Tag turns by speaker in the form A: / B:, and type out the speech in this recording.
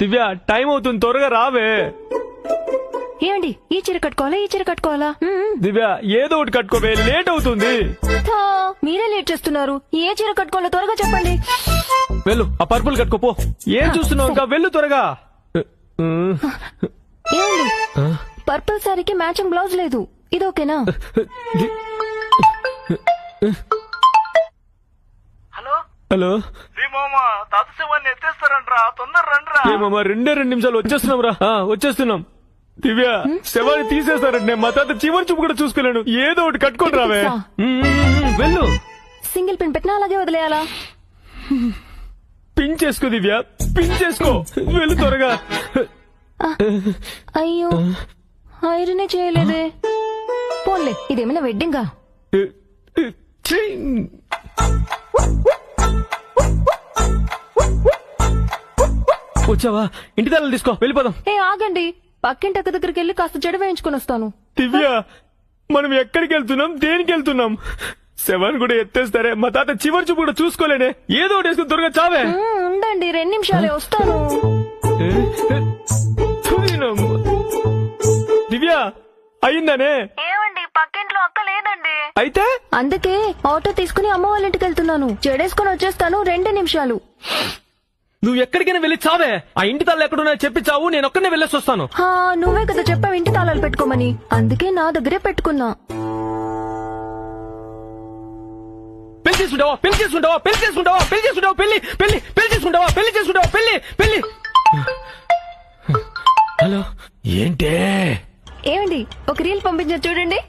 A: దివ్య time అవుతుంది, త్వరగా రావే.
B: ఏమండి ఈ చీర కట్టుకోవాలా ఈ చీర కట్టుకోవాలా?
A: దివ్య ఏదో ఒకటి కట్టుకోవే, లేట్ అవుతుంది.
B: థా, మీరే లేట్ చేస్తున్నారు. ఏ చీర కట్టుకోవాలో త్వరగా చెప్పండి.
A: వెళ్ళు, ఆ పర్పుల్ కట్టుకోపో. ఏం చూస్తున్నావు ఇంకా, వెళ్ళు త్వరగా.
B: ఏమండి పర్పుల్ సారీకి మ్యాచింగ్ బ్లౌజ్ లేదు, ఇది ఓకేనా?
A: హలో
C: తాత శివాన్ని ఎత్తేస్తారంట్రా, తొందర రండ్రా.
A: ఏమమ్మా, 2 నిమిషాలు వచ్చేస్తున్నాం రా. వచ్చేస్తున్నాం. దివ్య శవాన్ని తీసేస్తారంటే మా తాత చివరి చూపు కూడా చూసుకోలేను. ఏదో ఒకటి కట్టుకొని రావే. వెళ్ళు.
B: సింగిల్ పిన్ పెట్టినా అలాగే వదిలేయాలా?
A: పిన్ చేసుకో దివ్య, పిన్ చేసుకో. వెళ్ళు త్వరగా.
B: అయ్యో ఐరనే చేయలేదే. పోన్లే, ఇదేమైనా వెడ్డింగా?
A: వచ్చావా? ఇంటి తల్లి తీసుకో, వెళ్ళిపోదాం.
B: ఆగండి, పక్కింటి అక్క దగ్గరికి వెళ్ళి కాస్త జడ వేయించుకుని వస్తాను.
A: దివ్య మనం ఎక్కడికి వెళ్తున్నాం, దేనికి వెళ్తున్నాం? శవాన్ని కూడా ఎత్తేస్తారే, మా తాత చివరి చూపు కూడా చూసుకోలేనే. ఏదో ఒకటి వేసుకుని త్వరగా చావే.
B: ఉండండి, 2 నిమిషాలే వస్తాను.
A: దివ్య అయిందనే?
B: ఏమండి పక్కింట్లో అక్క లేదండి.
A: అయితే
B: అందుకే ఆటో తీసుకుని అమ్మ వాళ్ళ ఇంటికి వెళ్తున్నాను. జడేసుకుని వచ్చేస్తాను, 2 నిమిషాలు.
A: నువ్వు ఎక్కడికైనా వెళ్ళి చావే. ఆ ఇంటి తాళ్ళు ఎక్కడున్నా చెప్పి చావు, నేను ఒక్కనే వెళ్ళేసి వస్తాను.
B: నువ్వే కదా చెప్పావు ఇంటి తాళాలు పెట్టుకోమని, అందుకే నా దగ్గరే పెట్టుకున్నా.
A: పెళ్లి చేసుకుంటావా, పెళ్లి చేసుకుంటావా, పెళ్లి చేసుకుంటావా, పెళ్లి చేసుకుంటావా, పెళ్లి పెళ్లి పెళ్లి చేసుకుంటావా, పెళ్లి చేసుకుంటావా, పెళ్లి పెళ్లి. హలో, ఏంటే?
B: ఏమండి ఒక రీల్ పంపించారు చూడండి.